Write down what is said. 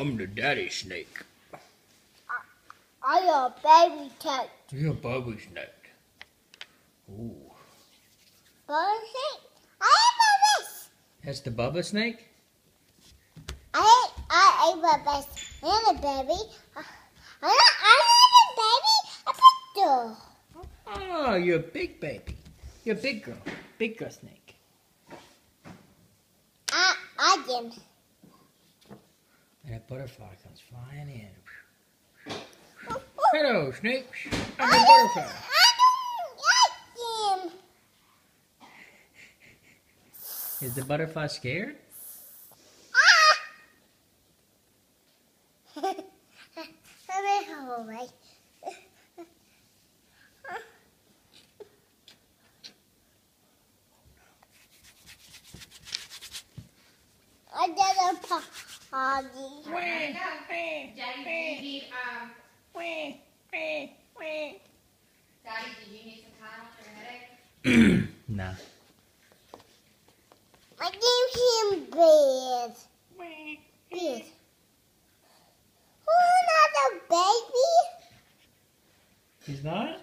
I'm the daddy snake. I'm a baby snake. You're a baby snake. Ooh. Baby snake? I am a baby. That's the Bubba snake? I am a baby. I'm a baby. I'm a baby. A big girl. Oh, you're a big baby. You're a big girl. Big girl snake. I am. And a butterfly comes flying in. Hello, snakes. I'm a butterfly. I am. Is the butterfly scared? I did a party. Daddy, do you need Daddy, do you need some Tylenol for your headache? Nah. I gave him bed. Bed. Oh, not a baby. He's not?